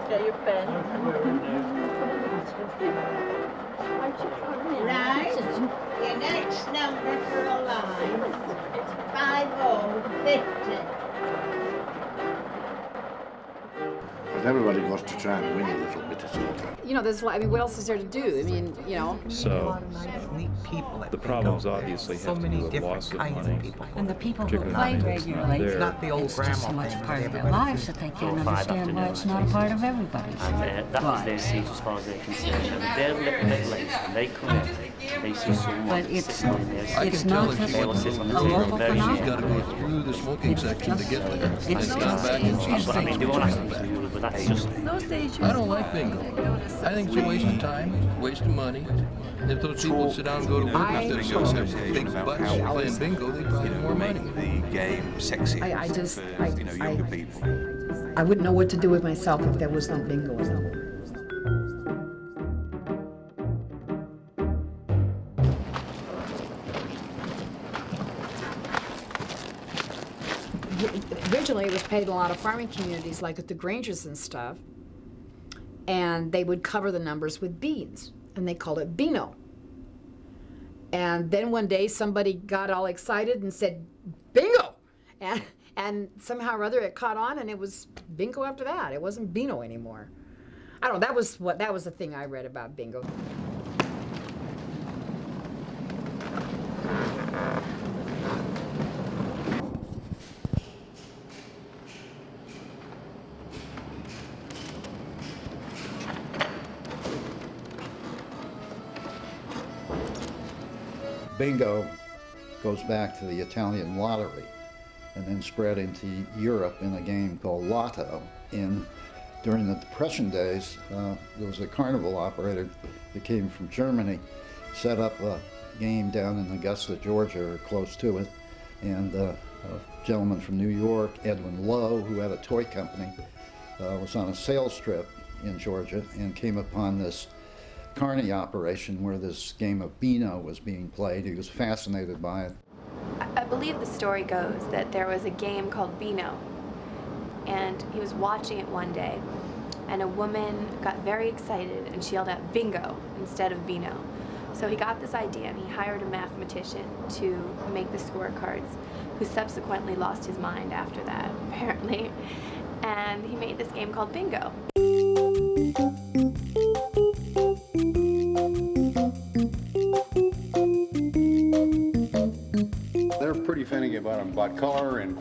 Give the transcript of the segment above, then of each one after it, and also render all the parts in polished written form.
Get your pen. Right, your next number for a line is 5050. Everybody got to try and win a little bit at all. You know, there's, I mean, what else is there to do? I mean, you know. So, the problems obviously have to do with loss of money. And the people who play regularly, It's not the old grandma so much part of their lives that they can't understand why it's not a part of everybody's. And that was their seat as far as they're concerned. And they're a little bit late. When they come in, they see someone But it's sitting in there. not just a local phenomenon. She's got to go through the smoking section to get there. It's come back and she's I mean, they won't ask them to do it, but that's just... I don't like bingo. I think it's a waste of time, waste of money. If those people sit down and go to work instead of going have big butts playing bingo, they probably have more money. The game sexy I younger people. I wouldn't know what to do with myself if there was no bingo. Originally, it was paid in a lot of farming communities, like at the Grangers and stuff, and they would cover the numbers with beans, and they called it Beano. And then one day, somebody got all excited and said, bingo! And somehow or other, it caught on, and it was bingo after that. It wasn't Beano anymore. I don't know, that was the thing I read about bingo. Bingo goes back to the Italian lottery and then spread into Europe in a game called Lotto. During the Depression days, there was a carnival operator that came from Germany, set up a game down in Augusta, Georgia, or close to it, and a gentleman from New York, Edwin Lowe, who had a toy company, was on a sales trip in Georgia and came upon this carny operation where this game of Beano was being played. He was fascinated by it. I believe the story goes that there was a game called Beano, and he was watching it one day, and a woman got very excited and she yelled out bingo instead of Beano. So he got this idea and he hired a mathematician to make the scorecards, who subsequently lost his mind after that, apparently. And he made this game called Bingo. They're pretty finicky about them, about color and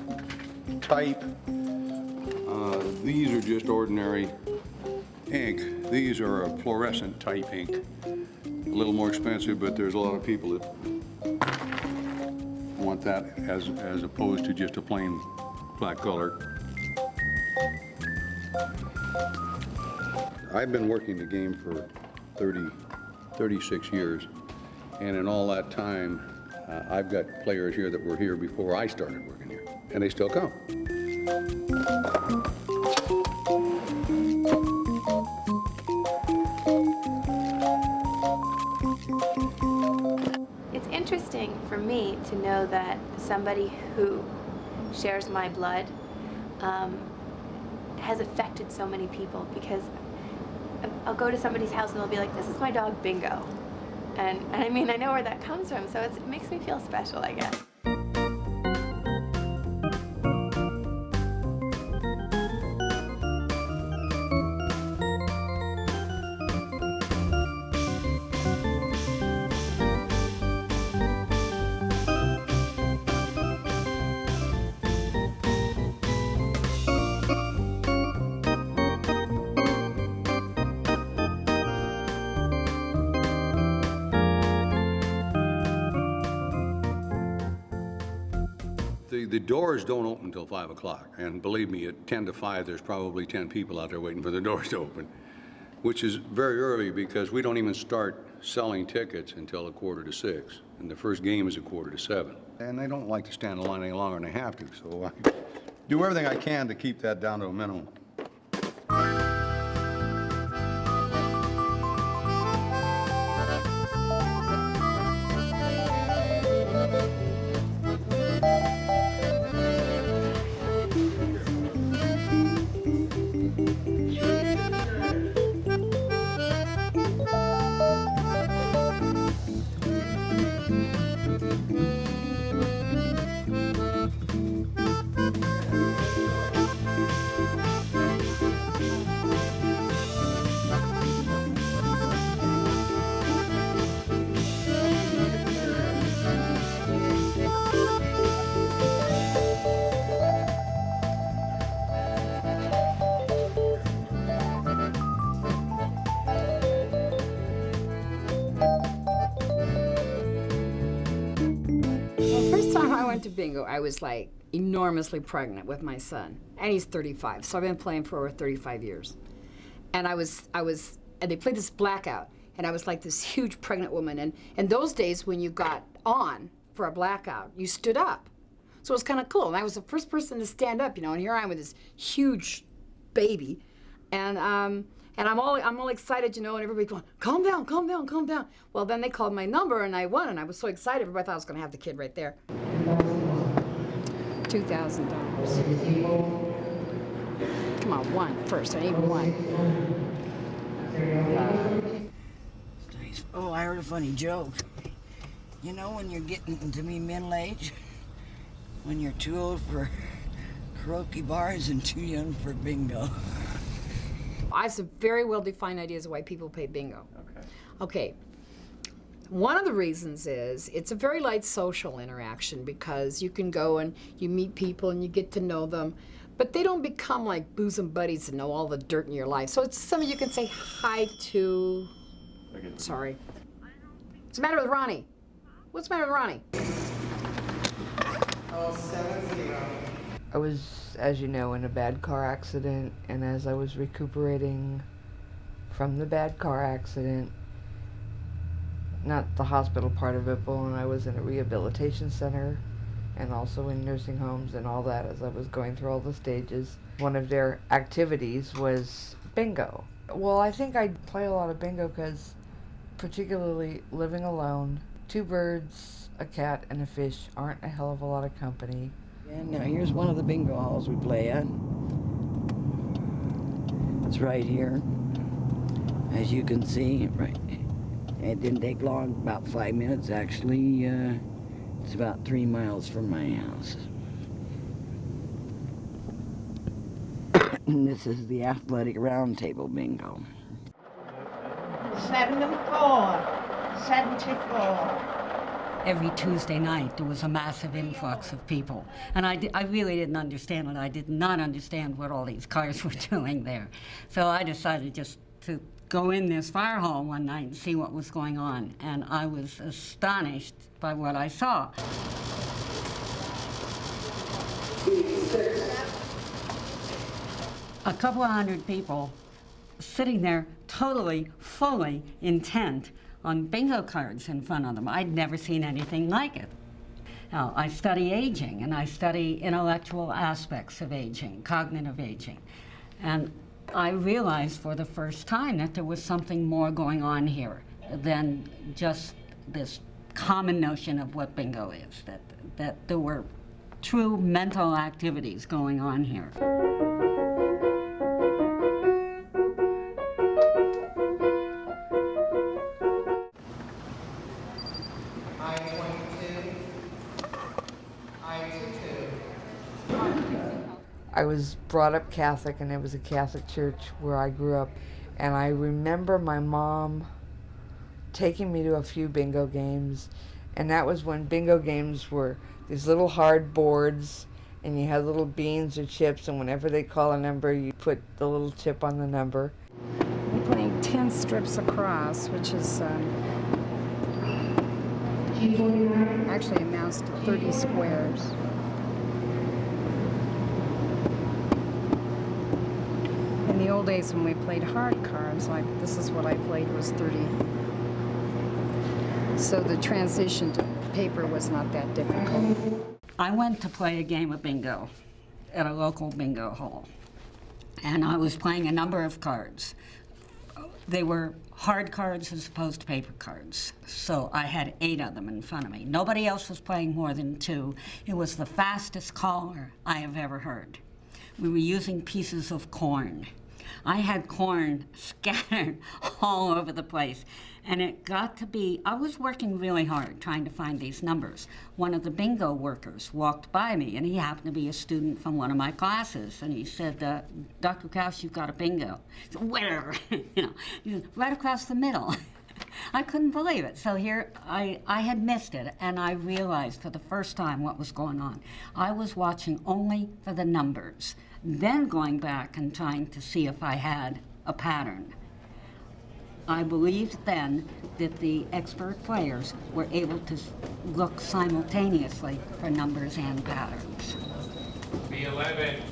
type. These are just ordinary ink. These are a fluorescent type ink. A little more expensive, but there's a lot of people that want that as opposed to just a plain black color. I've been working the game for 36 years, and in all that time, I've got players here that were here before I started working here, and they still come. It's interesting for me to know that somebody who shares my blood has affected so many people, because I'll go to somebody's house and they'll be like, this is my dog Bingo. And I mean, I know where that comes from, so it makes me feel special, I guess. The doors don't open until 5 o'clock, and believe me, at 10 to 5, there's probably 10 people out there waiting for the doors to open, which is very early because we don't even start selling tickets until 5:45, and the first game is 6:45. And they don't like to stand in line any longer than they have to, so I do everything I can to keep that down to a minimum. time I went to bingo, I was like enormously pregnant with my son, and he's 35, so I've been playing for over 35 years. And and they played this blackout, and I was like this huge pregnant woman. And in those days, when you got on for a blackout, you stood up. So it was kind of cool. And I was the first person to stand up, and here I am with this huge baby, and I'm all excited, and everybody going, calm down, calm down, calm down. Well, then they called my number, and I won, and I was so excited. Everybody thought I was going to have the kid right there. $2,000. Come on, one first. I need one. Oh, I heard a funny joke. When you're getting to be middle age, when you're too old for karaoke bars and too young for bingo. I have some very well-defined ideas of why people play bingo. Okay. One of the reasons is it's a very light social interaction because you can go and you meet people and you get to know them, but they don't become like bosom buddies and know all the dirt in your life. So it's somebody you can say hi to. Sorry. What's the matter with Ronnie? What's the matter with Ronnie? 70. I was, as you know, in a bad car accident, and as I was recuperating from the bad car accident, not the hospital part of it, but when I was in a rehabilitation center and also in nursing homes and all that, as I was going through all the stages, one of their activities was bingo. Well, I think I play a lot of bingo because, particularly living alone, 2 birds, a cat, and a fish aren't a hell of a lot of company. And now here's one of the bingo halls we play at. It's right here. As you can see, right. It didn't take long, about 5 minutes actually. It's about 3 miles from my house. And this is the athletic round table bingo. 74, 74. Every Tuesday night, there was a massive influx of people. And I really didn't understand it. I did not understand what all these cars were doing there. So I decided just to go in this fire hall one night and see what was going on. And I was astonished by what I saw. A couple of hundred people sitting there totally, fully intent on bingo cards in front of them. I'd never seen anything like it. Now, I study aging, and I study intellectual aspects of aging, cognitive aging. And I realized for the first time that there was something more going on here than just this common notion of what bingo is, that there were true mental activities going on here. I was brought up Catholic, and it was a Catholic church where I grew up. And I remember my mom taking me to a few bingo games, and that was when bingo games were these little hard boards, and you had little beans or chips, and whenever they call a number, you put the little chip on the number. We're playing 10 strips across, which is actually amounts to 30 squares. In the old days when we played hard cards, like this is what I played, was 30. So the transition to paper was not that difficult. I went to play a game of bingo at a local bingo hall, and I was playing a number of cards. They were hard cards as opposed to paper cards. So I had 8 of them in front of me. Nobody else was playing more than 2. It was the fastest caller I have ever heard. We were using pieces of corn. I had corn scattered all over the place. And it got to be, I was working really hard trying to find these numbers. One of the bingo workers walked by me, and he happened to be a student from one of my classes. And he said, Dr. Krause, you've got a bingo. I said, where? He said, right across the middle. I couldn't believe it. So here, I had missed it, and I realized for the first time what was going on. I was watching only for the numbers, then going back and trying to see if I had a pattern. I believed then that the expert players were able to look simultaneously for numbers and patterns.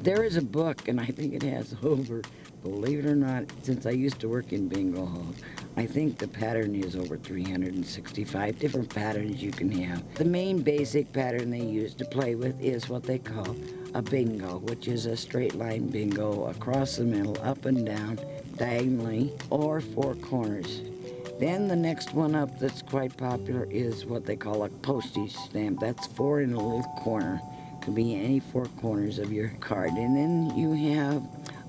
There is a book, and I think it has over, believe it or not, since I used to work in bingo halls, I think the pattern is over 365 different patterns you can have. The main basic pattern they use to play with is what they call a bingo, which is a straight line bingo across the middle, up and down, diagonally, or four corners. Then the next one up that's quite popular is what they call a postage stamp. That's four in a little corner. Could be any four corners of your card. And then you have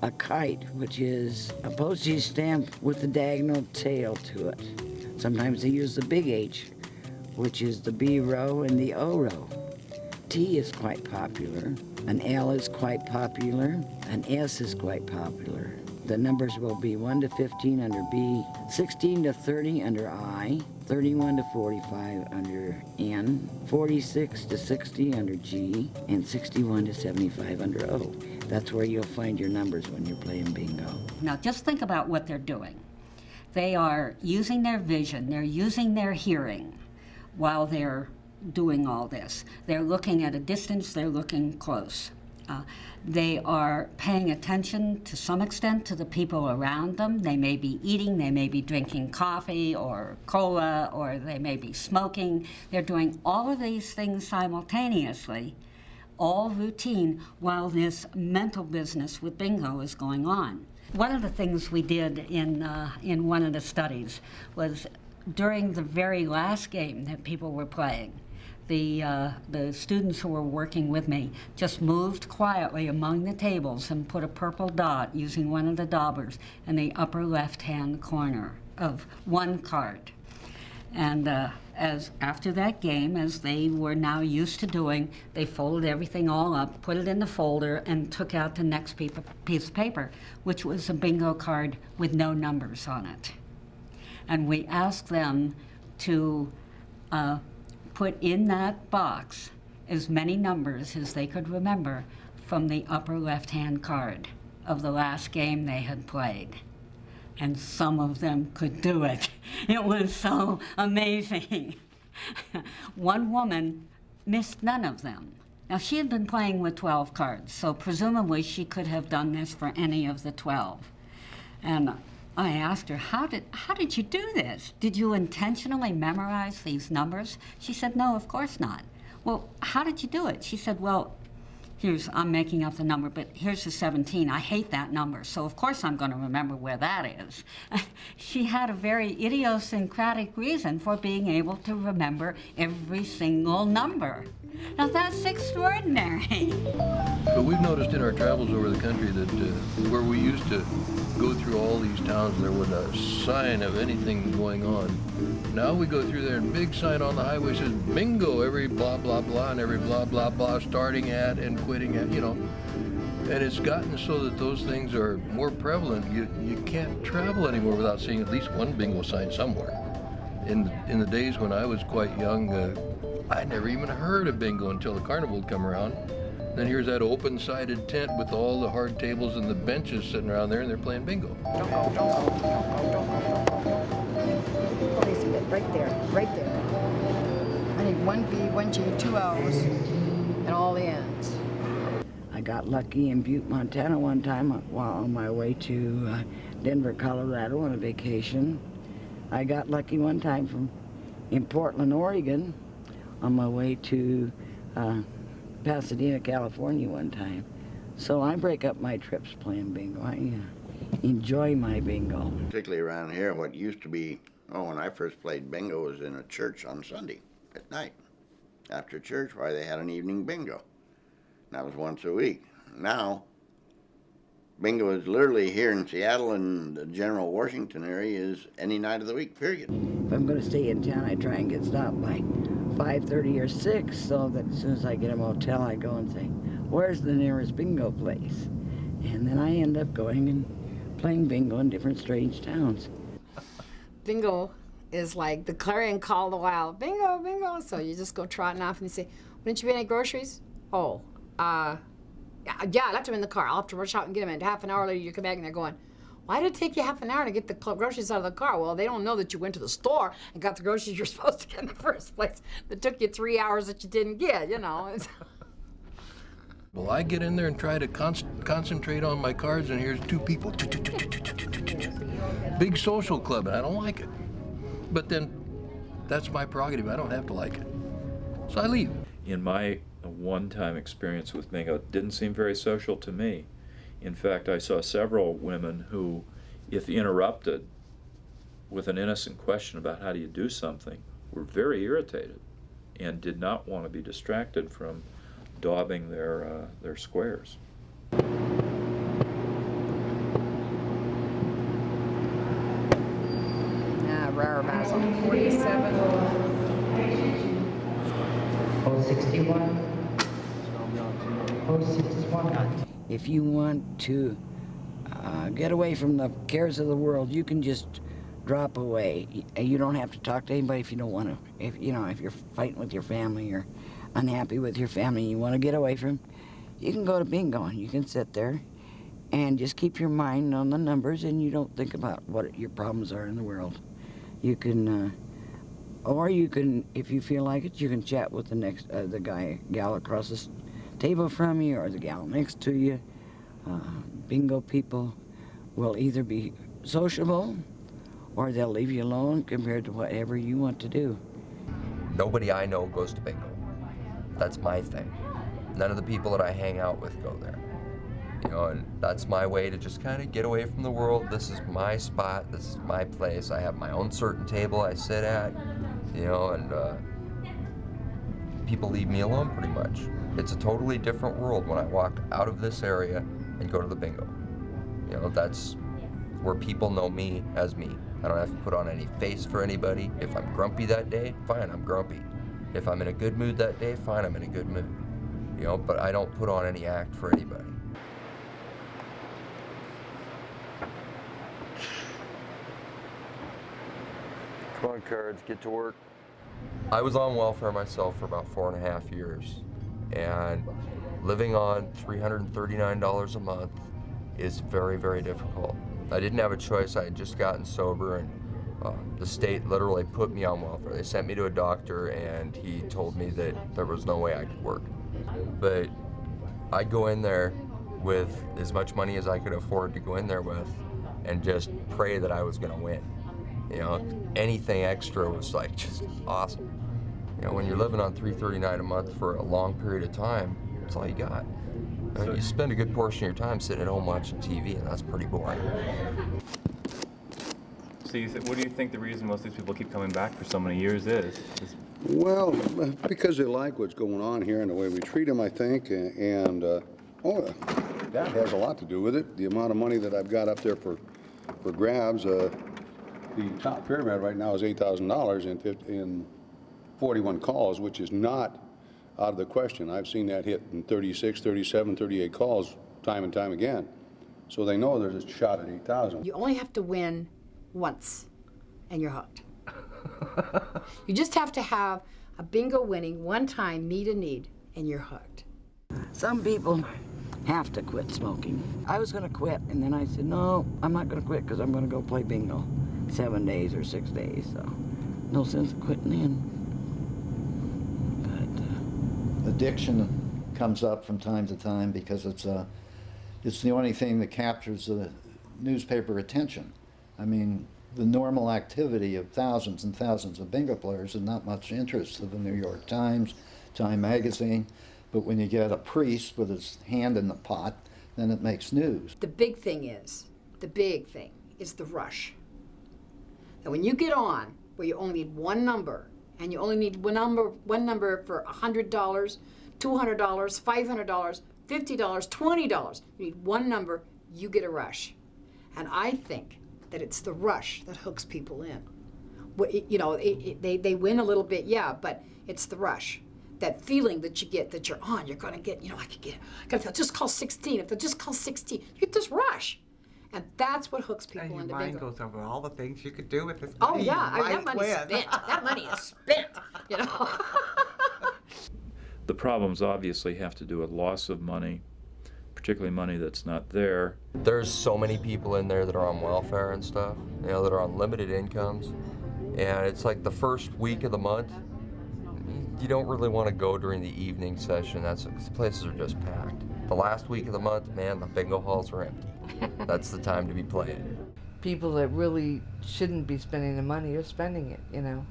a kite, which is a postage stamp with a diagonal tail to it. Sometimes they use the big H, which is the B row and the O row. T is quite popular. An L is quite popular. An S is quite popular. The numbers will be 1 to 15 under B, 16 to 30 under I, 31 to 45 under N, 46 to 60 under G, and 61 to 75 under O. That's where you'll find your numbers when you're playing bingo. Now just think about what they're doing. They are using their vision, they're using their hearing while they're doing all this. They're looking at a distance, they're looking close. They are paying attention to some extent to the people around them. They may be eating, they may be drinking coffee or cola, or they may be smoking. They're doing all of these things simultaneously, all routine, while this mental business with bingo is going on. One of the things we did in one of the studies was during the very last game that people were playing, the students who were working with me just moved quietly among the tables and put a purple dot using one of the daubers in the upper left-hand corner of one card. And as after that game, as they were now used to doing, they folded everything all up, put it in the folder, and took out the next piece of paper, which was a bingo card with no numbers on it. And we asked them to put in that box as many numbers as they could remember from the upper left-hand card of the last game they had played. And some of them could do it. It was so amazing. One woman missed none of them. Now, she had been playing with 12 cards, so presumably she could have done this for any of the 12. And I asked her, how did you do this? Did you intentionally memorize these numbers? She said, no, of course not. Well, how did you do it? She said, well, I'm making up the number, but here's the 17. I hate that number, so of course I'm going to remember where that is. She had a very idiosyncratic reason for being able to remember every single number. Now that's extraordinary. But we've noticed in our travels over the country that where we used to go through all these towns, there wasn't a sign of anything going on. Now we go through there and big sign on the highway says bingo, every blah, blah, blah, and every blah, blah, blah, starting at and quitting at, you know. And it's gotten so that those things are more prevalent. You can't travel anymore without seeing at least one bingo sign somewhere. In the days when I was quite young, I never even heard of bingo until the carnival would come around. Then here's that open-sided tent with all the hard tables and the benches sitting around there, and they're playing bingo. Right there, right there. I need 1 B, 1 G, 2 O's, and all the ends. I got lucky in Butte, Montana one time while on my way to Denver, Colorado on a vacation. I got lucky one time in Portland, Oregon on my way to Pasadena, California one time. So I break up my trips playing bingo. I enjoy my bingo. Particularly around here, what used to be, when I first played bingo was in a church on Sunday at night. After church, why, they had an evening bingo. That was once a week. Now, bingo is literally here in Seattle and the general Washington area is any night of the week, period. If I'm going to stay in town, I try and get stopped by 5:30 or 6, so that as soon as I get a motel, I go and say, where's the nearest bingo place? And then I end up going and playing bingo in different strange towns. Bingo is like the clarion call of the wild. Bingo, bingo. So you just go trotting off and you say, wouldn't you be any groceries? Yeah, I left them in the car. I'll have to rush out and get them. And half an hour later, you come back and they're going, Why did it take you half an hour to get the groceries out of the car? Well, they don't know that you went to the store and got the groceries you're supposed to get in the first place. That took you 3 hours that you didn't get, you know. Well, I get in there and try to concentrate on my cards, and here's two people. Big social club, and I don't like it. But then, that's my prerogative. I don't have to like it. So I leave. In my one-time experience with bingo, it didn't seem very social to me. In fact, I saw several women who, if interrupted with an innocent question about how do you do something, were very irritated and did not want to be distracted from daubing their squares. Rarabouts on 47. 061. 061. If you want to get away from the cares of the world, you can just drop away. You don't have to talk to anybody if you don't want to. If you're fighting with your family or unhappy with your family and you want to get away from, you can go to bingo and you can sit there and just keep your mind on the numbers and you don't think about what your problems are in the world. You can, or you can, if you feel like it, you can chat with the gal across the table from you or the gal next to you. Bingo people will either be sociable or they'll leave you alone compared to whatever you want to do. Nobody I know goes to bingo. That's my thing. None of the people that I hang out with go there. You know, and that's my way to just kind of get away from the world. This is my spot, this is my place. I have my own certain table I sit at, you know, and people leave me alone pretty much. It's a totally different world when I walk out of this area and go to the bingo. You know, that's where people know me as me. I don't have to put on any face for anybody. If I'm grumpy that day, fine, I'm grumpy. If I'm in a good mood that day, fine, I'm in a good mood. You know, but I don't put on any act for anybody. Come on, cards, get to work. I was on welfare myself for about 4.5 years, and living on $339 a month is very, very difficult. I didn't have a choice. I had just gotten sober, and the state literally put me on welfare. They sent me to a doctor, and he told me that there was no way I could work. But I'd go in there with as much money as I could afford to go in there with and just pray that I was going to win. You know, anything extra was like just awesome. You know, when you're living on $339 a month for a long period of time, that's all you got. You spend a good portion of your time sitting at home watching TV, and that's pretty boring. So what do you think the reason most of these people keep coming back for so many years is? Well, because they like what's going on here and the way we treat them, I think, and that has a lot to do with it. The amount of money that I've got up there for grabs, the top pyramid right now is $8,000 in 41 calls, which is not out of the question. I've seen that hit in 36, 37, 38 calls time and time again. So they know there's a shot at 8,000. You only have to win once, and you're hooked. You just have to have a bingo winning one time, meet a need, and you're hooked. Some people have to quit smoking. I was going to quit, and then I said, no, I'm not going to quit because I'm going to go play bingo 7 days or 6 days. So no sense of quitting then. But addiction comes up from time to time because it's the only thing that captures the newspaper attention. I mean, the normal activity of thousands and thousands of bingo players is not much interest to the New York Times, Time Magazine, but when you get a priest with his hand in the pot, then it makes news. The big thing is the rush. And when you get on, where you only need one number, and you only need one number for $100, $200, $500, $50, $20, you need one number, you get a rush. And I think that it's the rush that hooks people in. You know, they win a little bit, yeah, but it's the rush. That feeling that you get, that you're on, you're gonna get, you know, if they'll just call 16, if they'll just call 16, you get this rush. And that's what hooks people into bingo. And your mind goes over all the things you could do with this Oh money. yeah, I mean, that money's spent. That money is spent, you know. The problems obviously have to do with loss of money, particularly money that's not there. There's so many people in there that are on welfare and stuff, you know, that are on limited incomes. And it's like the first week of the month, you don't really want to go during the evening session. The places are just packed. The last week of the month, man, the bingo halls are empty. That's the time to be playing. People that really shouldn't be spending the money are spending it, you know.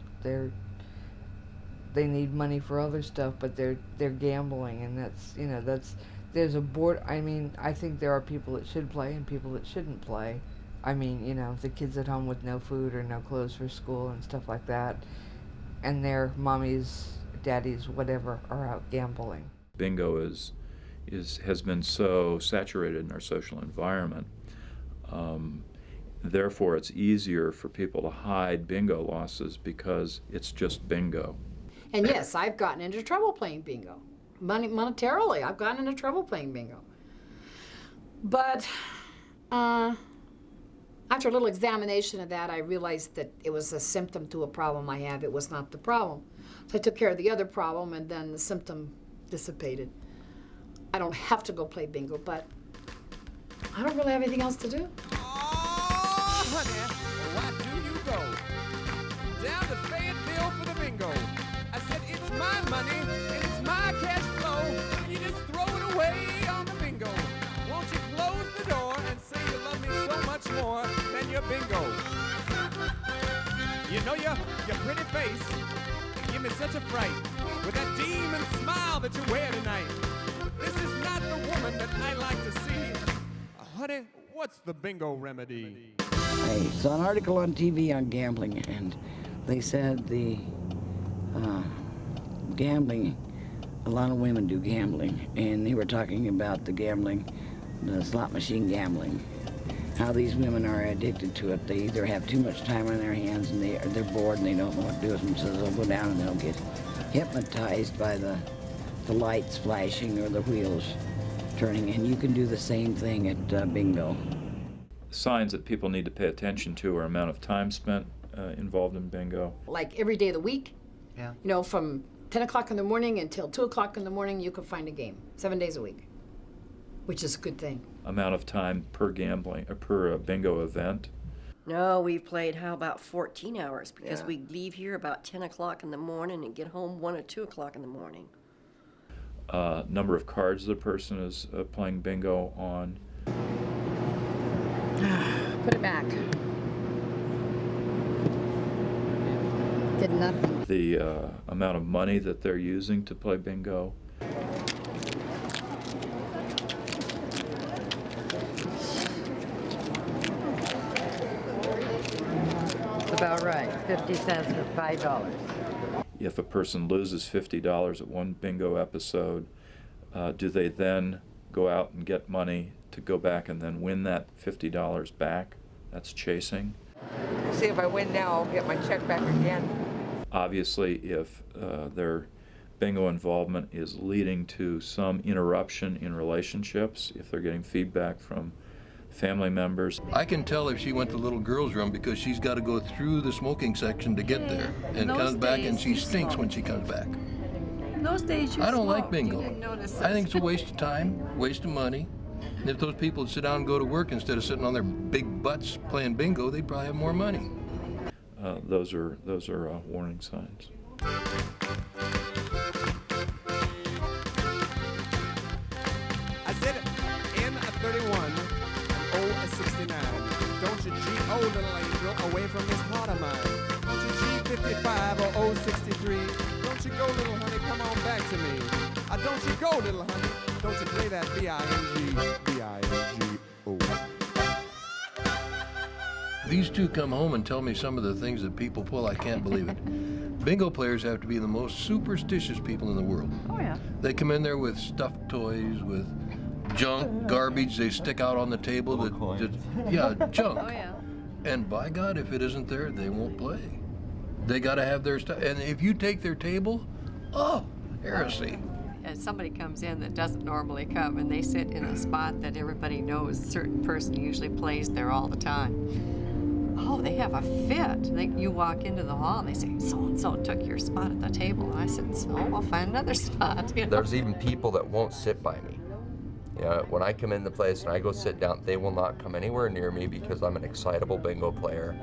They need money for other stuff, but they're gambling, and that's, you know, there's a board. I mean, I think there are people that should play and people that shouldn't play. I mean, you know, the kids at home with no food or no clothes for school and stuff like that, and their mommies, daddies, whatever, are out gambling. Bingo has been so saturated in our social environment. Therefore, it's easier for people to hide bingo losses because it's just bingo. And yes, I've gotten into trouble playing bingo. Monetarily, I've gotten into trouble playing bingo. But after a little examination of that, I realized that it was a symptom to a problem I have. It was not the problem. So I took care of the other problem, and then the symptom dissipated. I don't have to go play bingo, but I don't really have anything else to do. Oh, honey, why do you go down to Fayetteville for the bingo? I said it's my money and it's my cash flow, and you just throw it away on the bingo. Won't you close the door and say you love me so much more than your bingo? You know your pretty face, you give me such a fright with that demon smile that you wear tonight. This is not the woman that I like to see. Honey, what's the bingo remedy? I saw an article on TV on gambling, and they said the gambling, a lot of women do gambling, and they were talking about the gambling, the slot machine gambling, how these women are addicted to it. They either have too much time on their hands and they're bored and they don't know what to do with them, so they'll go down and they'll get hypnotized by the lights flashing or the wheels turning, and you can do the same thing at bingo. Signs that people need to pay attention to are amount of time spent involved in bingo. Like every day of the week, Yeah. you know, from 10 o'clock in the morning until 2 o'clock in the morning, you can find a game, 7 days a week, which is a good thing. Amount of time per bingo event. No, we've played, how about 14 hours? Because Yeah. we leave here about 10 o'clock in the morning and get home 1 or 2 o'clock in the morning. Number of cards the person is playing bingo on. Put it back. Did nothing. The amount of money that they're using to play bingo. That's about right. 50 cents for $5. If a person loses $50 at one bingo episode, do they then go out and get money to go back and then win that $50 back? That's chasing. See, if I win now, I'll get my check back again. Obviously, if their bingo involvement is leading to some interruption in relationships, if they're getting feedback from family members. I can tell if she went to the little girl's room because she's got to go through the smoking section to get there, and comes back and she stinks when she comes back. In those days, you I don't like smoked. bingo. You didn't notice I think it's a waste of time, waste of money. And if those people would sit down and go to work instead of sitting on their big butts playing bingo, they'd probably have more money. Those are warning signs. I said N31 and O69. Don't you G-O, little angel, away from this heart of mine. Don't you G55 or O63. Don't you go, little honey, come on back to me. Don't you go, little honey. Don't you play that B-I-N-G-O. These two come home and tell me some of the things that people pull. I can't believe it. Bingo players have to be the most superstitious people in the world. Oh, yeah. They come in there with stuffed toys, with junk, garbage they stick out on the table. Junk. Oh, yeah. And by God, if it isn't there, they won't play. They got to have their stuff. And if you take their table, oh, heresy. And somebody comes in that doesn't normally come, and they sit in a spot that everybody knows a certain person usually plays there all the time. Oh, they have a fit. You walk into the hall and they say, so-and-so took your spot at the table. And I said, so we'll find another spot. You know? There's even people that won't sit by me. You know, when I come in the place and I go sit down, they will not come anywhere near me because I'm an excitable bingo player.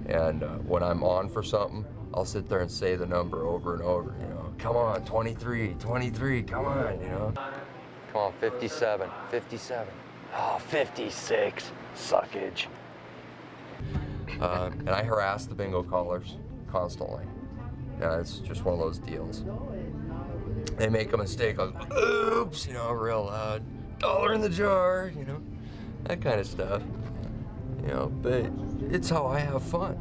And when I'm on for something, I'll sit there and say the number over and over, you know, come on, 23, 23, come on, you know. Come on, 57, 57. Oh, 56, suckage. And I harass the bingo callers constantly. Yeah, it's just one of those deals. They make a mistake, I go, oops, you know, real loud. $1 in the jar, you know, that kind of stuff. You know, but it's how I have fun.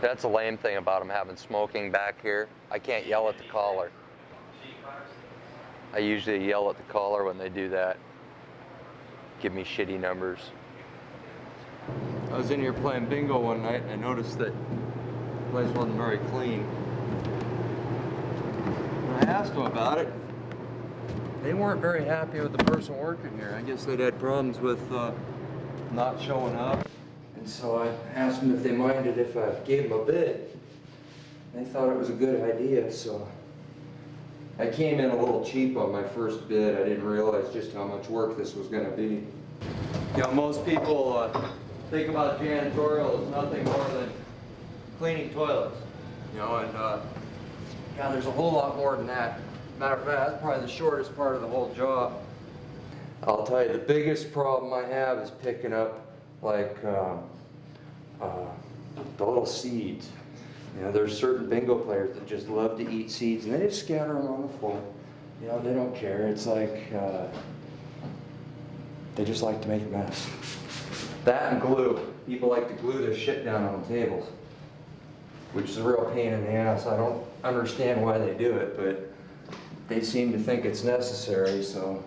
That's a lame thing about them having smoking back here. I can't yell at the caller. I usually yell at the caller when they do that. Give me shitty numbers. I was in here playing bingo one night and I noticed that the place wasn't very clean. When I asked them about it, they weren't very happy with the person working here. I guess they'd had problems with not showing up. And so I asked them if they minded if I gave them a bid. They thought it was a good idea, so I came in a little cheap on my first bid. I didn't realize just how much work this was gonna be. You know, most people think about janitorial as nothing more than cleaning toilets. You know, and yeah, there's a whole lot more than that. Matter of fact, that's probably the shortest part of the whole job. I'll tell you, the biggest problem I have is picking up, like, the little seeds. You know, there's certain bingo players that just love to eat seeds, and they just scatter them on the floor. You know, they don't care. It's like, they just like to make a mess. That and glue. People like to glue their shit down on the tables, which is a real pain in the ass. I don't understand why they do it, but they seem to think it's necessary, so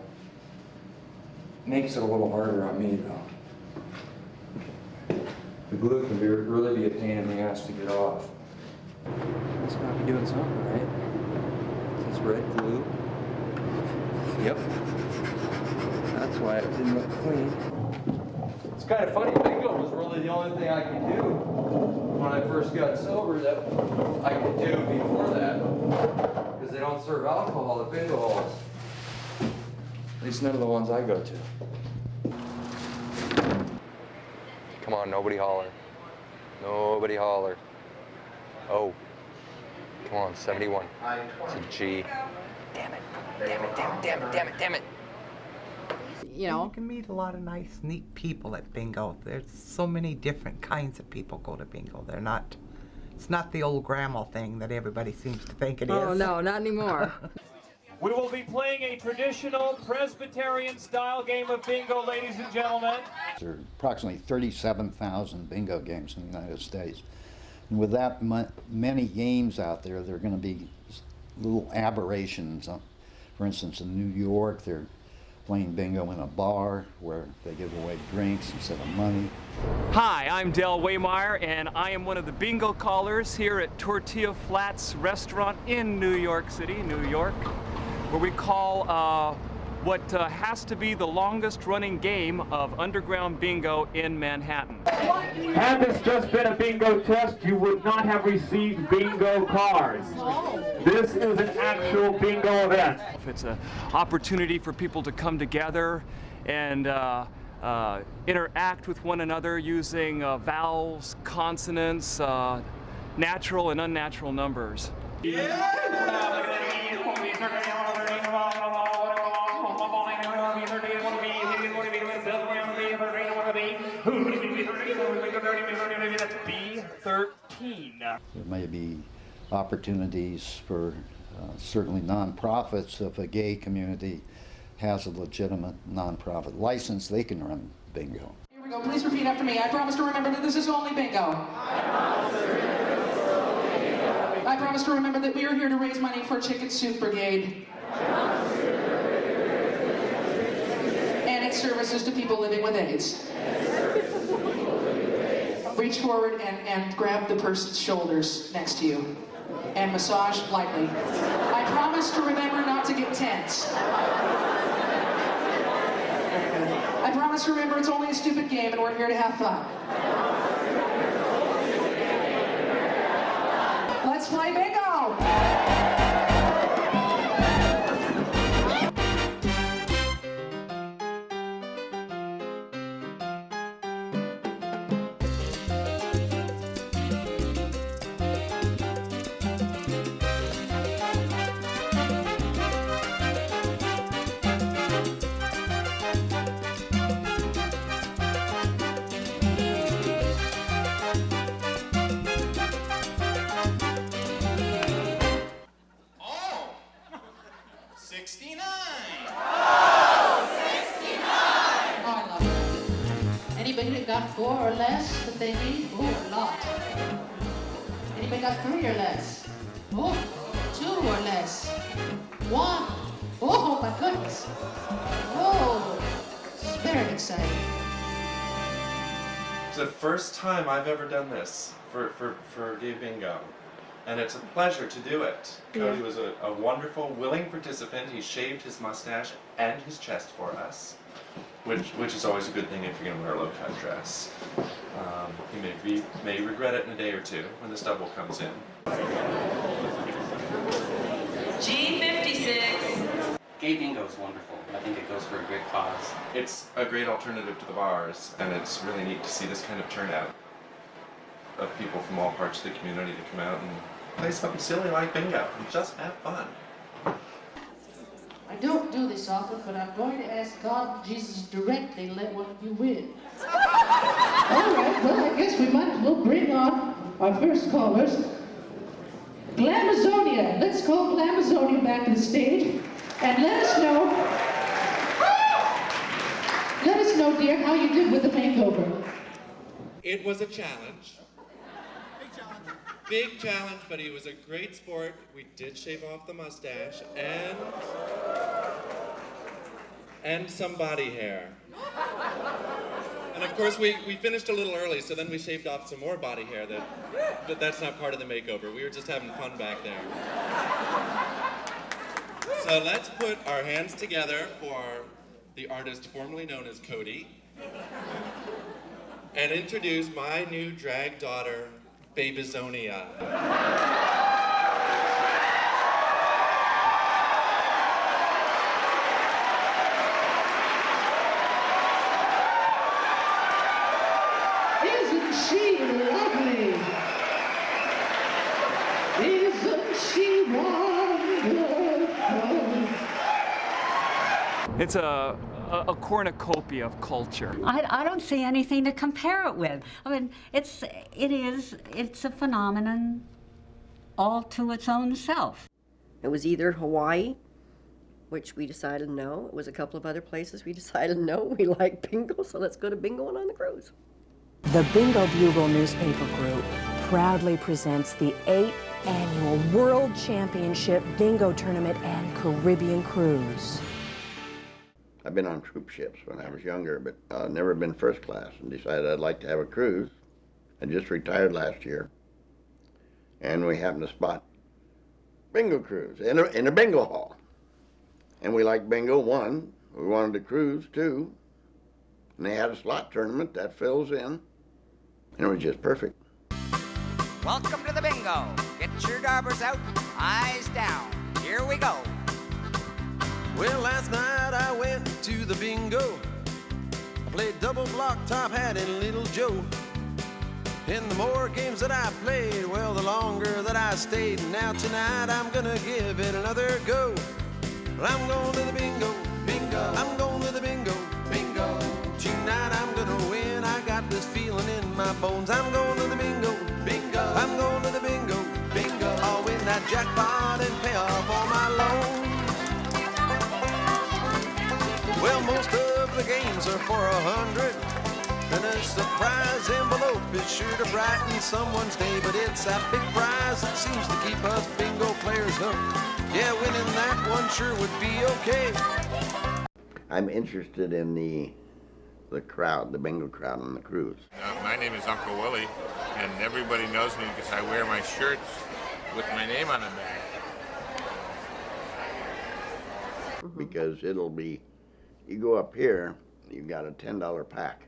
it makes it a little harder on me, though. The glue can really be a pain in the ass to get off. Must not be doing something right. Is this red glue? Yep. That's why it didn't look clean. It's kind of funny, bingo was really the only thing I could do when I first got sober that I could do before that. Because they don't serve alcohol at bingo halls. At least none of the ones I go to. Come on, nobody holler. Nobody holler. Oh. Come on, 71. It's a G. Damn it. Damn it, damn it, damn it, damn it, damn it. You know. You can meet a lot of nice, neat people at bingo. There's so many different kinds of people go to bingo. It's not the old grandma thing that everybody seems to think it is. Oh, no, not anymore. We will be playing a traditional Presbyterian-style game of bingo, ladies and gentlemen. There are approximately 37,000 bingo games in the United States. And with that many games out there, there are going to be little aberrations. For instance, in New York, they're playing bingo in a bar where they give away drinks instead of money. Hi, I'm Del Waymeyer, and I am one of the bingo callers here at Tortilla Flats Restaurant in New York City, New York, where we call what has to be the longest running game of underground bingo in Manhattan. Had this just been a bingo test, you would not have received bingo cards. This is an actual bingo event. It's an opportunity for people to come together and interact with one another using vowels, consonants, natural and unnatural numbers. B13. There may be opportunities for certainly nonprofits. If a gay community has a legitimate nonprofit license, they can run bingo. Here we go. Please repeat after me. I promise to remember that this is only bingo. I promise to remember that we are here to raise money for Chicken Soup Brigade and its services to people living with AIDS. Reach forward and grab the person's shoulders next to you and massage lightly. I promise to remember not to get tense. I promise to remember it's only a stupid game and we're here to have fun. Let's play bingo! 69. Oh, 69! I love it. Anybody that got 4 or less that they need? Oh, a lot. Anybody got 3 or less? Oh, 2 or less. 1. Oh, my goodness. Oh, it's very exciting. It's the first time I've ever done this for Gay Bingo. And it's a pleasure to do it. Cody was a wonderful, willing participant. He shaved his mustache and his chest for us, which is always a good thing if you're going to wear a low-cut dress. He may regret it in a day or two when the stubble comes in. G56. Gay Bingo is wonderful. I think it goes for a great cause. It's a great alternative to the bars, and it's really neat to see this kind of turnout of people from all parts of the community to come out and play something silly like bingo and just have fun. I don't do this often, but I'm going to ask God and Jesus directly, let one of you win. All right, well, I guess we might as well bring on our first callers. Glamazonia. Let's call Glamazonia back to the stage and let us know, dear, how you did with the makeover. It was a challenge. Big challenge, but he was a great sport. We did shave off the mustache and some body hair. And of course, we finished a little early, so then we shaved off some more body hair. But that's not part of the makeover. We were just having fun back there. So let's put our hands together for the artist formerly known as Cody, and introduce my new drag daughter, Babyzonia. Isn't she lovely? Isn't she wonderful? It's a cornucopia of culture. I don't see anything to compare it with. I mean, it's a phenomenon all to its own self. It was either Hawaii, which we decided no. It was a couple of other places we decided no. We like bingo, so let's go to bingoing on the cruise. The Bingo Bugle newspaper group proudly presents the 8th annual World Championship Bingo Tournament and Caribbean Cruise. I've been on troop ships when I was younger, but never been first class, and decided I'd like to have a cruise. I just retired last year, and we happened to spot bingo cruise in a bingo hall. And we liked bingo, 1. We wanted to cruise, 2. And they had a slot tournament that fills in, and it was just perfect. Welcome to the bingo. Get your daubers out, eyes down. Here we go. Well, last night I went to the bingo. I played double block, top hat, and Little Joe. And the more games that I played, well, the longer that I stayed. Now tonight I'm gonna give it another go. I'm going to the bingo, bingo. I'm going to the bingo, bingo. Tonight I'm gonna win. I got this feeling in my bones. I'm going to the bingo, bingo. I'm going to the bingo, bingo. I'll win that jackpot and pay off all my loans. Well, most of the games are for 100, and a surprise envelope is sure to brighten someone's day. But it's that big prize that seems to keep us bingo players hooked. Yeah, winning that one sure would be okay. I'm interested in the crowd, the bingo crowd on the cruise. My name is Uncle Willie, and everybody knows me because I wear my shirts with my name on the back. Because it'll be, you go up here, you've got a $10 pack.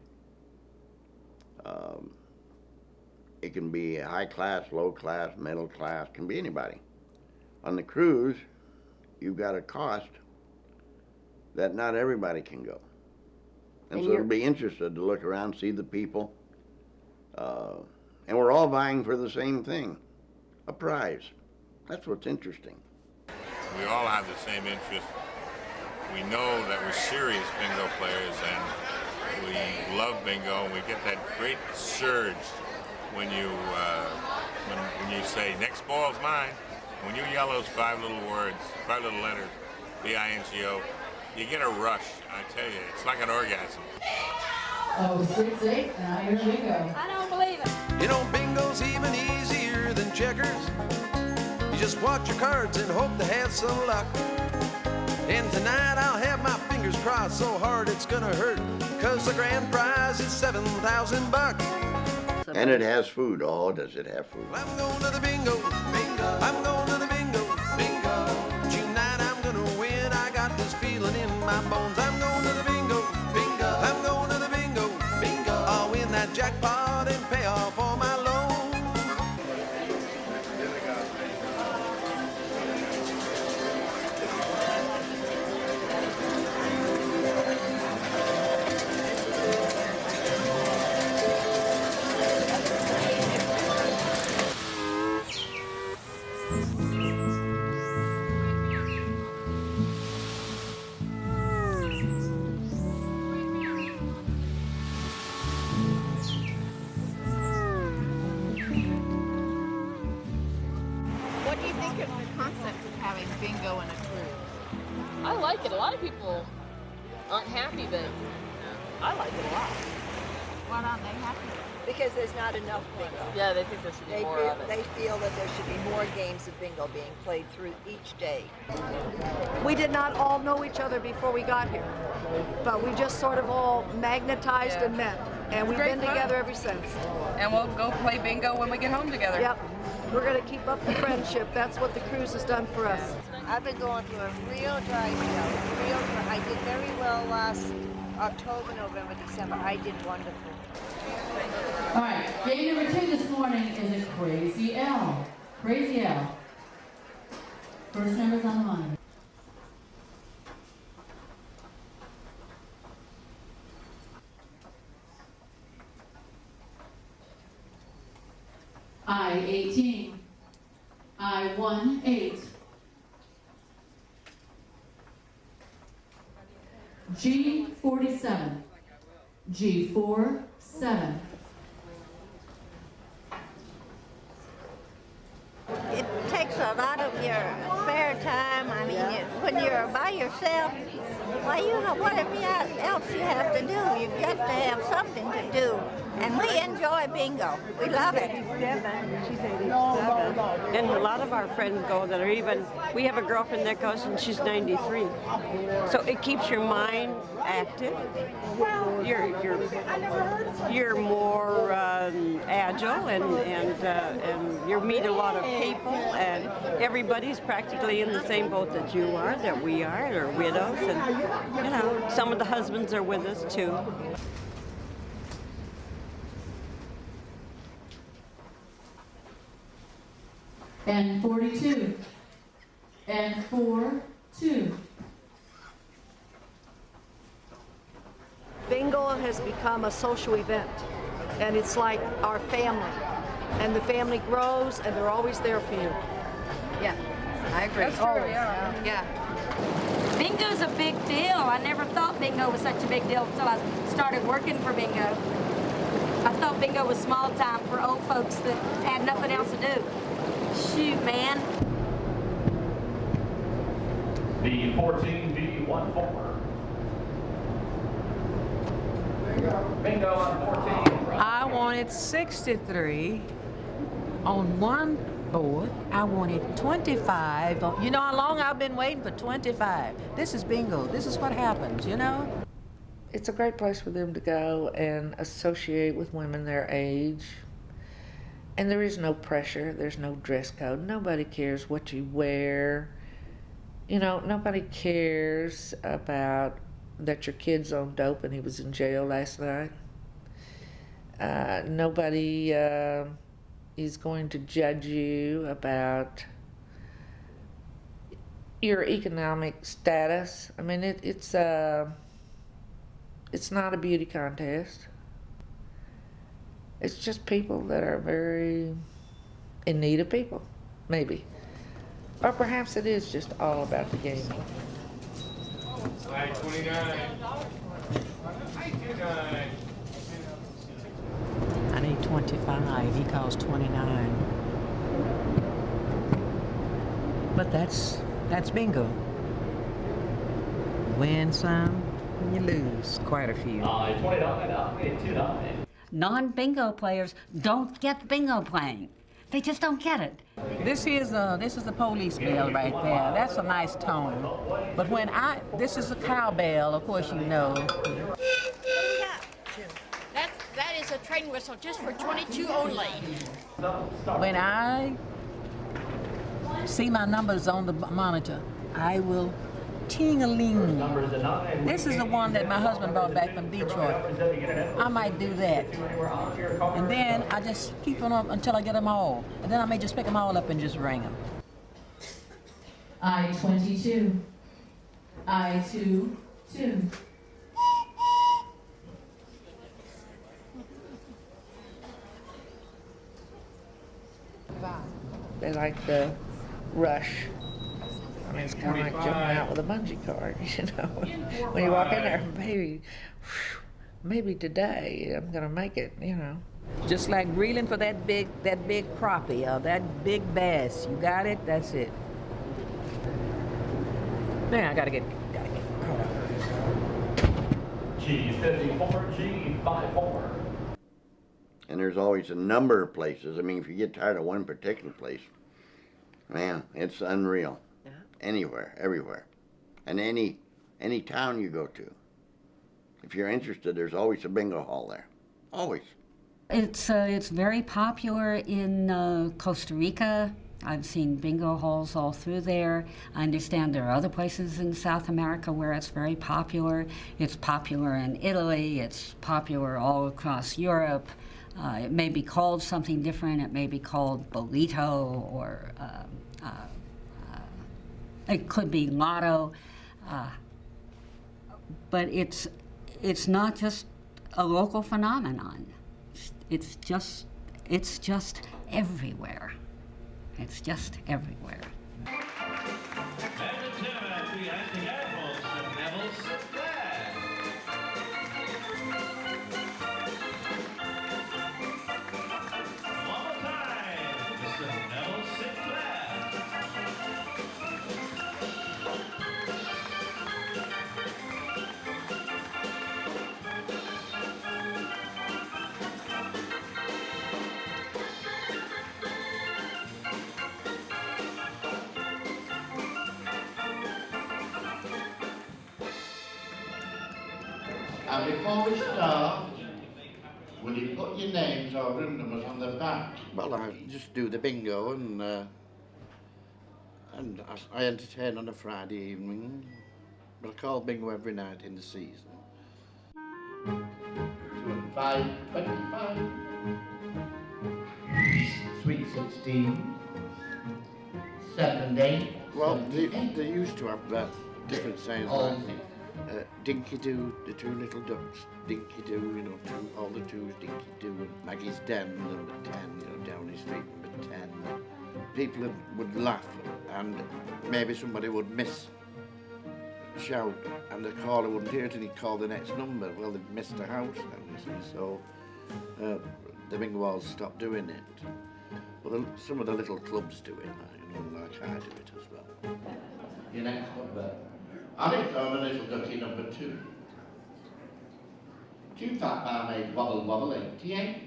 It can be high class, low class, middle class, can be anybody. On the cruise, you've got a cost that not everybody can go. And so it'll be interested to look around, see the people. And we're all vying for the same thing, a prize. That's what's interesting. We all have the same interest. We know that we're serious bingo players, and we love bingo, and we get that great surge when you say, next ball's mine. When you yell those 5 little words, 5 little letters, B-I-N-G-O. You get a rush, I tell you, it's like an orgasm. Oh, 6-8, now here we go. I don't believe it. You know, bingo's even easier than checkers. You just watch your cards and hope to have some luck. And tonight I'll have my fingers crossed so hard it's gonna hurt, 'cause the grand prize is $7,000. And it has food. Oh, does it have food? I'm going to the bingo, bingo. I'm going to the bingo, bingo. Tonight I'm gonna win. I got this feeling in my bones. I'm going to the bingo, bingo. I'm going to the bingo, bingo. I'll win that jackpot and pay off all my loans. What do you think of the concept of having bingo and a cruise? I like it. A lot of people aren't happy, but I like it a lot. Why aren't they happy? Because there's not enough bingo. Yeah, they think there should be more of it. They feel that there should be more games of bingo being played through each day. We did not all know each other before we got here, but we just sort of all magnetized and met, and we've been together ever since. And we'll go play bingo when we get home together. Yep. We're going to keep up the friendship. That's what the cruise has done for us. I've been going through a real dry spell. I did very well last October, November, December. I did wonderful. All right, game number 2 this morning is a Crazy L. Crazy L. First number's on the line. I-18. I-18. G47. G47. It takes a lot of your spare time. I mean, when you're by yourself, well, you know, whatever else you have to do, you've got to have something to do. And we enjoy bingo. We love it. And a lot of our friends go that are even, we have a girlfriend that goes and she's 93. So it keeps your mind active. You're more agile and you meet a lot of people and everybody's practically in the same boat that you are, that we are, they're widows and you know, some of the husbands are with us too. And 42. And 4-2. Bingo has become a social event, and it's like our family. And the family grows, and they're always there for you. Yeah, I agree. That's true, Always. yeah. Bingo's a big deal. I never thought bingo was such a big deal until I started working for bingo. I thought bingo was small time for old folks that had nothing else to do. Shoot, man. The 14B14. Bingo on 14. I wanted 63 on one board. I wanted 25. You know how long I've been waiting for 25? This is bingo. This is what happens, you know? It's a great place for them to go and associate with women their age. And there is no pressure. There's no dress code. Nobody cares what you wear. You know, nobody cares about that your kid's on dope and he was in jail last night. Nobody is going to judge you about your economic status. I mean, it's not a beauty contest. It's just people that are very in need of people, maybe. Or perhaps it is just all about the game. Line 29. 29. I need 25. He calls 29. But that's bingo. win some, and you lose quite a few. 29, Non-bingo players don't get bingo playing. They just don't get it. This is a police bell right there. That's a nice tone. But this is a cowbell, of course you know. That is a train whistle just for 22 only. When I see my numbers on the monitor, I will ting-a-ling. This is the one that my husband brought back from Detroit. I might do that. And then I just keep them up until I get them all. And then I may just pick them all up and just ring them. I-22. I-22. They like the rush. I mean, it's kind of like jumping out with a bungee cord, you know. When you walk in there, maybe today I'm gonna make it, you know. Just like reeling for that big crappie or that big bass. You got it? That's it. Man, I gotta get caught up. G54, G54. And there's always a number of places. I mean, if you get tired of one particular place, man, it's unreal. Yeah. Anywhere, everywhere. And any town you go to, if you're interested, there's always a bingo hall there. Always. It's very popular in Costa Rica. I've seen bingo halls all through there. I understand there are other places in South America where it's very popular. It's popular in Italy. It's popular all across Europe. It may be called something different. It may be called bolito, or it could be lotto. But it's not just a local phenomenon. It's just everywhere. It's just everywhere. And before we start, will you put your names or room numbers on the back? Well, I just do the bingo and I entertain on a Friday evening. But I call bingo every night in the season. 525. Sweet 16. 7 8. Well, they used to have different sayings like Dinky Doo, the two little ducks, Dinky Doo, you know, all the twos, Dinky Doo, and Maggie's Den, number 10, you know, Downing Street, number 10. People would laugh, and maybe somebody would shout, and the caller wouldn't hear it, and he'd call the next number. Well, they'd missed the house then, you see, so the bingo halls stopped doing it. Well, some of the little clubs do it, you know, like I do it as well. Your next number. On it from a little ducky number 2. 2 fat barmaids wobble wobble 88.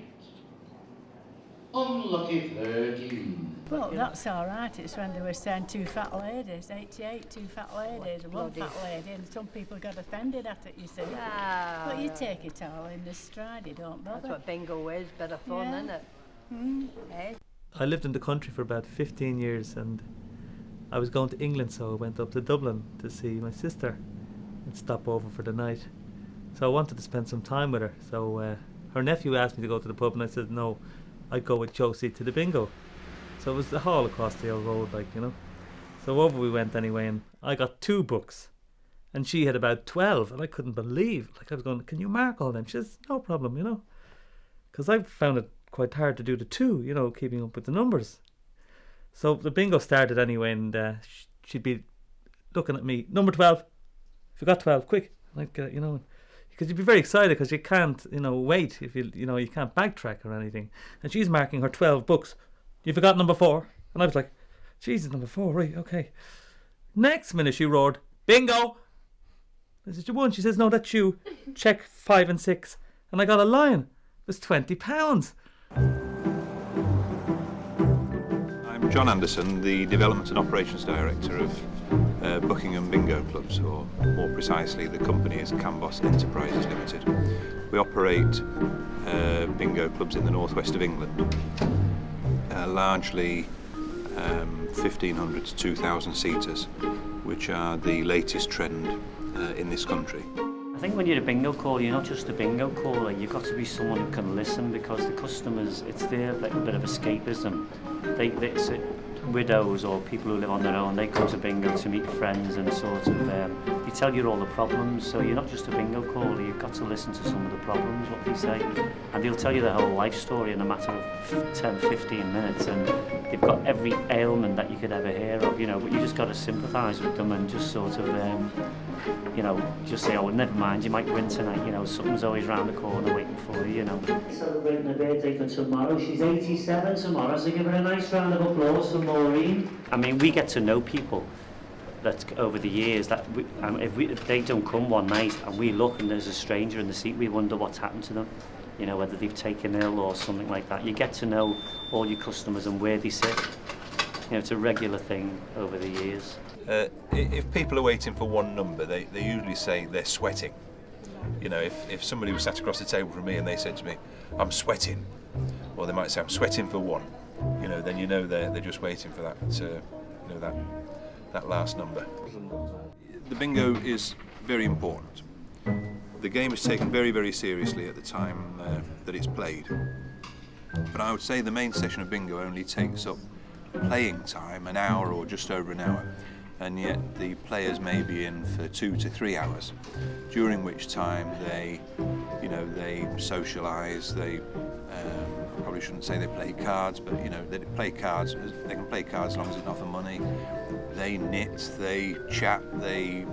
Unlucky 13. Well, that's all right. It's when they were saying 2 fat ladies, 88, 2 fat ladies, and 1 fat lady, and some people got offended at it, you see. Ah. But you take it all in the stride, you don't bother. That's what bingo is, bit of fun, Yeah. isn't it? Eh? I lived in the country for about 15 years, and I was going to England, so I went up to Dublin to see my sister and stop over for the night. So I wanted to spend some time with her. So her nephew asked me to go to the pub, and I said no, I'd go with Josie to the bingo. So it was the hall across the old road, like, you know. So over we went anyway, and I got 2 books, and she had about 12, and I couldn't believe. Like, I was going, can you mark all them? She says, no problem, you know. Because I found it quite hard to do the 2, you know, keeping up with the numbers. So the bingo started anyway, and she'd be looking at me, number 12. If you got 12, quick, like, you know, because you'd be very excited because you can't, you know, wait if you know, you can't backtrack or anything. And she's marking her 12 books. You forgot number 4, and I was like, Jesus, number 4, right, okay. Next minute she roared, bingo. I said, you won? She says, no, that's you. Check 5 and 6. And I got a lion. It was £20. I'm John Anderson, the Development and Operations Director of Buckingham Bingo Clubs, or more precisely, the company is Cambos Enterprises Limited. We operate bingo clubs in the northwest of England, largely 1,500 to 2,000 seaters, which are the latest trend in this country. I think when you're a bingo caller, you're not just a bingo caller, you've got to be someone who can listen, because the customers, it's their little bit of escapism. It's widows or people who live on their own, they come to bingo to meet friends and sort of, they tell you all the problems, so you're not just a bingo caller, you've got to listen to some of the problems, what they say, and they'll tell you their whole life story in a matter of 10, 15 minutes, and they've got every ailment that you could ever hear of, you know, but you just got to sympathise with them and just sort of, you know, just say, oh, well, never mind, you might win tonight, you know, something's always round the corner waiting for you, you know. Celebrating her birthday for tomorrow. She's 87 tomorrow, so give her a nice round of applause for Maureen. I mean, we get to know people that over the years that if they don't come one night and we look and there's a stranger in the seat, we wonder what's happened to them, you know, whether they've taken ill or something like that. You get to know all your customers and where they sit. You know, it's a regular thing over the years. If people are waiting for one number, they usually say they're sweating. You know, if somebody was sat across the table from me and they said to me, I'm sweating, or they might say, I'm sweating for one, you know, then you know they're just waiting for that, you know, that last number. The bingo is very important. The game is taken very, very seriously at the time that it's played. But I would say the main session of bingo only takes up playing time, an hour or just over an hour, and yet the players may be in for 2 to 3 hours, during which time they socialise, they I probably shouldn't say they play cards, but you know, they play cards, they can play cards as long as it's not for money. They knit, they chat, they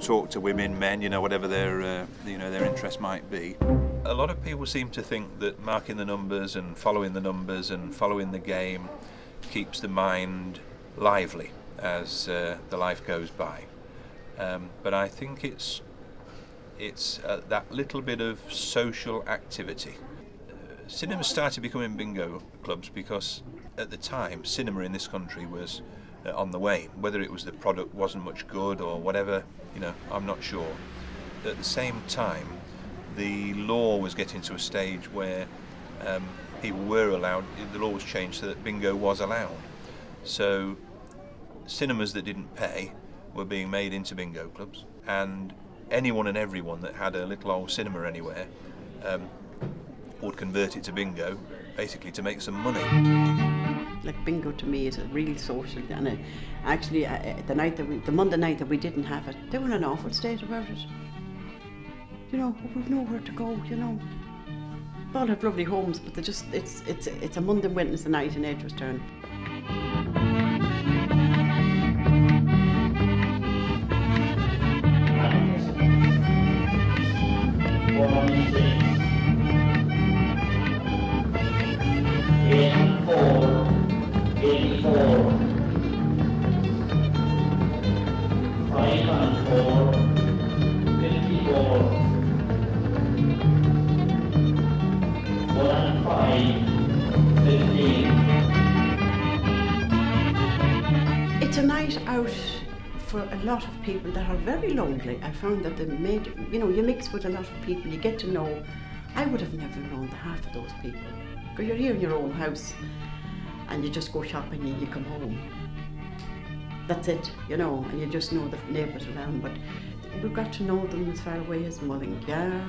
talk to women, men, you know, whatever their interest might be. A lot of people seem to think that marking the numbers and following the game keeps the mind lively as the life goes by. But I think it's that little bit of social activity. Cinema started becoming bingo clubs because at the time cinema in this country was on the wane. Whether it was the product wasn't much good or whatever, you know, I'm not sure. At the same time, the law was getting to a stage where people were allowed, the law was changed so that bingo was allowed. So cinemas that didn't pay were being made into bingo clubs, and anyone and everyone that had a little old cinema anywhere would convert it to bingo, basically to make some money. Like bingo to me is a real social, and actually the Monday night that we didn't have it, they were in an awful state about it. You know, we've nowhere to go, you know. We all have lovely homes, but it's a Monday, Wednesday night in Edgeworthstown. It's a night out for a lot of people that are very lonely. I found that you mix with a lot of people, you get to know. I would have never known the half of those people. Because you're here in your own house and you just go shopping and you come home. That's it, you know, and you just know the neighbours around. But we've got to know them as far away as Mullingar,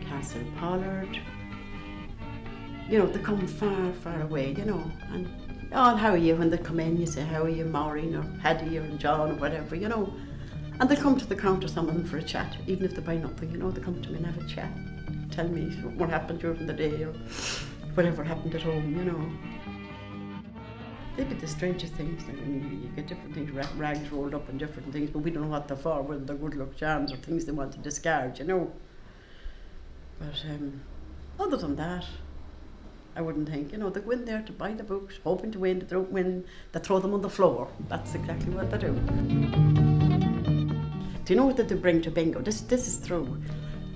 Castle Pollard. You know, they come far, far away, you know. And oh, how are you? When they come in, you say, how are you, Maureen or Paddy or John or whatever, you know. And they come to the counter, some of them, for a chat, even if they buy nothing, you know, they come to me and have a chat. Tell me what happened during the day or whatever happened at home, you know. They'd be the strangest things. I mean, you get different things, rags rolled up and different things, but we don't know what they're for, whether they're good luck charms or things they want to discard, you know. But other than that, I wouldn't think, you know, they go in there to buy the books, hoping to win, they don't win, they throw them on the floor. That's exactly what they do. Do you know what they bring to bingo? This is through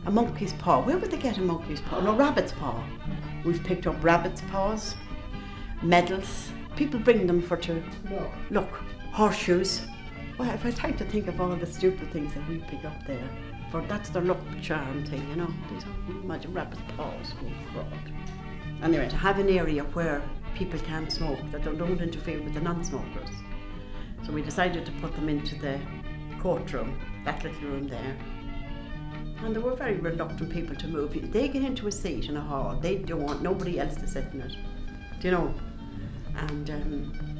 a monkey's paw. Where would they get a monkey's paw? No, rabbit's paw. We've picked up rabbit's paws, medals. People bring them for to look, horseshoes. Well, if I tried to think of all the stupid things that we pick up there, for that's the luck charm thing, you know. These imagine rabbit's paws. Oh God. Anyway, to have an area where people can't smoke, that they don't interfere with the non-smokers. So we decided to put them into the courtroom, that little room there. And there were very reluctant people to move. They get into a seat in a hall, they don't want nobody else to sit in it. Do you know? And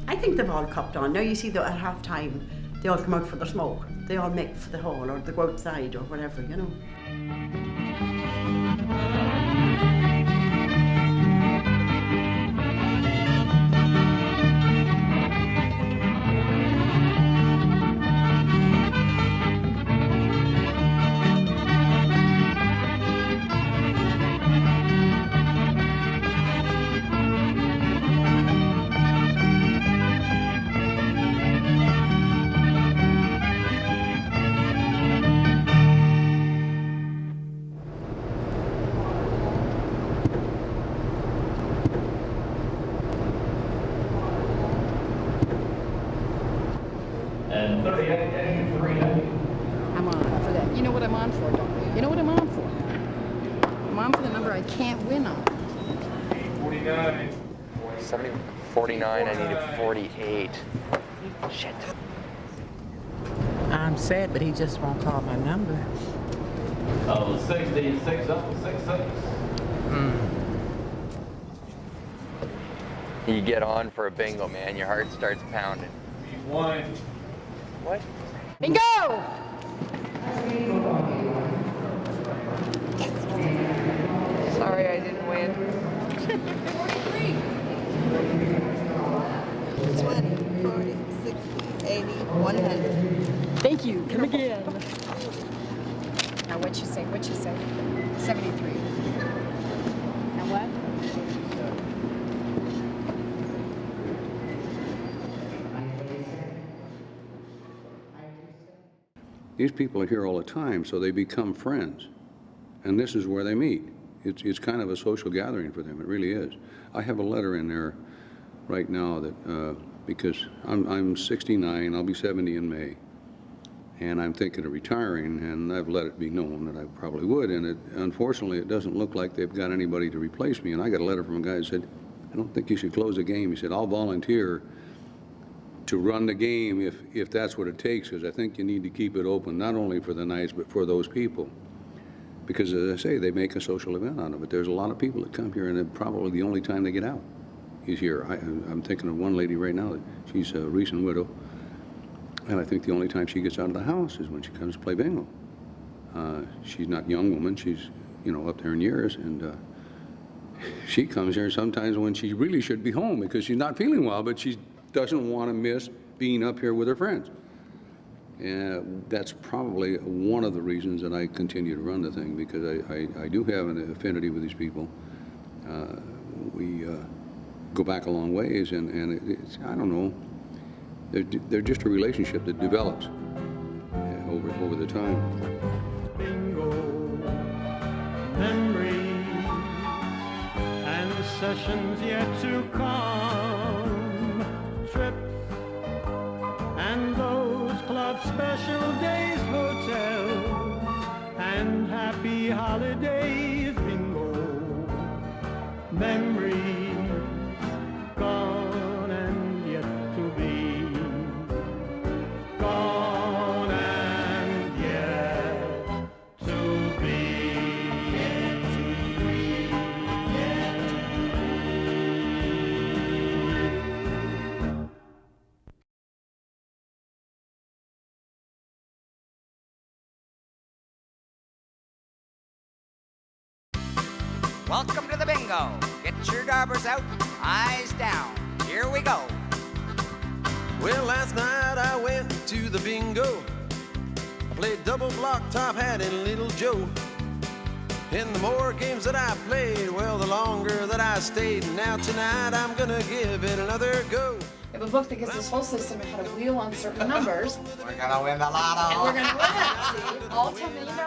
I think they've all copped on. Now you see that at half time, they all come out for their smoke. They all make for the hall or they go outside or whatever, you know. And 38, I'm on for that. You know what I'm on for, don't you? You know what I'm on for? I'm on for the number I can't win on. 49. 49, I need a 48. Shit. I'm sad, but he just won't call my number. Oh, 60, 6 up, 6 6. You get on for a bingo, man. Your heart starts pounding. 1. What? Bingo! Sorry I didn't win. 20, 40, 60, 80, 100. Thank you. Come again. Now what'd you say? 73. And what? These people are here all the time, so they become friends. And this is where they meet. It's kind of a social gathering for them, it really is. I have a letter in there right now that, because I'm 69, I'll be 70 in May, and I'm thinking of retiring, and I've let it be known that I probably would, and unfortunately it doesn't look like they've got anybody to replace me, and I got a letter from a guy that said, I don't think you should close the game. He said, I'll volunteer to run the game if that's what it takes, because I think you need to keep it open, not only for the nights, but for those people. Because as I say, they make a social event out of it. There's a lot of people that come here, and it's probably the only time they get out is here. I'm thinking of one lady right now, that she's a recent widow, and I think the only time she gets out of the house is when she comes to play bingo. She's not a young woman, she's, up there in years, and she comes here sometimes when she really should be home because she's not feeling well, but she doesn't want to miss being up here with her friends. And that's probably one of the reasons that I continue to run the thing, because I do have an affinity with these people. We go back a long ways, and it's, I don't know, they're just a relationship that develops over the time. Bingo, memories, and sessions yet to come, trips, and those club special days, hotels, and happy holidays. Bingo, memories, gone and yet to be, gone and yet to be. Welcome to the bingo. Get your daubers out, eyes down. Here we go. Well, last night I went to the bingo. I played double block, top hat, and Little Joe. And the more games that I played, well, the longer that I stayed. Now tonight I'm gonna give it another go. If a book that gives this whole system of how to wheel on certain numbers. We're gonna win the lotto. And we're gonna win it. See, all $10 million.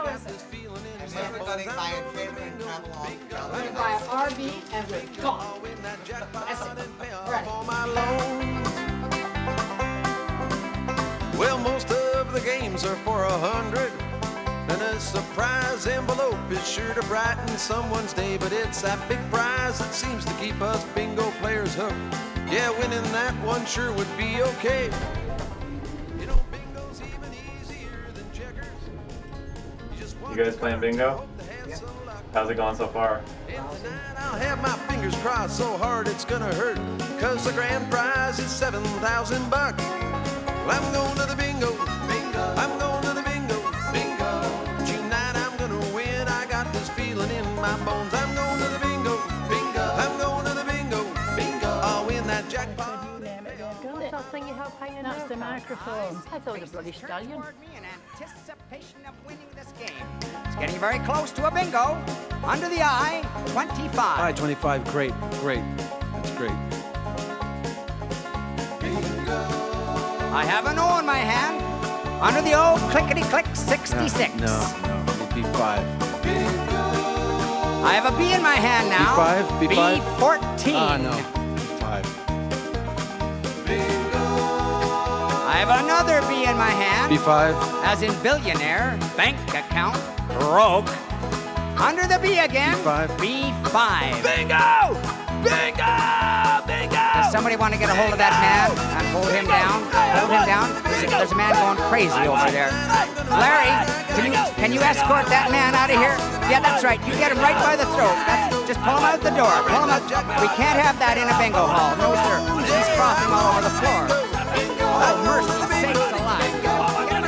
And everybody buy a favorite catalog. We're gonna buy an RV and we're gone. That's it. Right. Well, most of the games are for 100, and a surprise envelope is sure to brighten someone's day. But it's that big prize that seems to keep us bingo players hooked. Yeah, winning that one sure would be okay. You know, bingo's even easier than checkers. You guys playing bingo? Yeah. How's it going so far? I'll have my fingers crossed so hard it's gonna hurt, 'cause the grand prize is $7,000. Well, I'm going to the bingo, bingo. I'm going to the bingo, bingo. Tonight I'm gonna win. I got this feeling in my bones. I'm going to the bingo, bingo. I'm going to the bingo, bingo. I'll win that jackpot. Something you have hanging That's the microphone. I thought it was a bloody stallion. In anticipation of winning this game. It's getting very close to a bingo. Under the eye, 25. All right, 25, great, great. That's great. I have an O in my hand. Under the O, clickety-click, 66. No, it'd be 5. I have a B in my hand now. B5, B5. B14. Ah, no, B5. I have another B in my hand. B5. As in billionaire, bank account, broke. Under the B again. B5. B5. Bingo! Bingo! Bingo! Does somebody want to get a hold of that man and hold him down? Hold him down? There's a man going crazy over there. Larry, can you escort that man out of here? Yeah, that's right. You get him right by the throat. Just pull him out the door. Pull him out. We can't have that in a bingo hall. No, sir. He's frothing all over the floor. Oh, mercy sakes alive.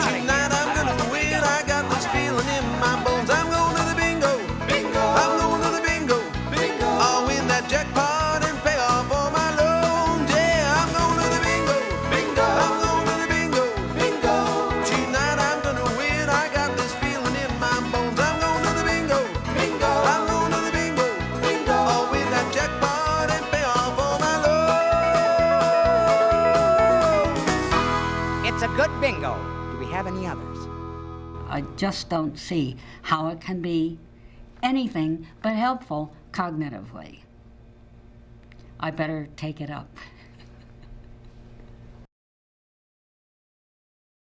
Tonight I'm gonna win. I got this feeling in my bones. I'm going to the bingo. Bingo. I'm going to the bingo. Bingo. I'll win that jackpot and pay off all my loans. Yeah, I'm going to the bingo. Bingo. I'm going to the bingo. Bingo. Tonight I'm gonna win. I got this feeling in my bones. I'm going to the bingo. Bingo. I'm going to the bingo. Bingo. I'll win that jackpot and pay off all my loans. It's a good bingo. Do we have any others? I just don't see how it can be anything but helpful cognitively. I better take it up.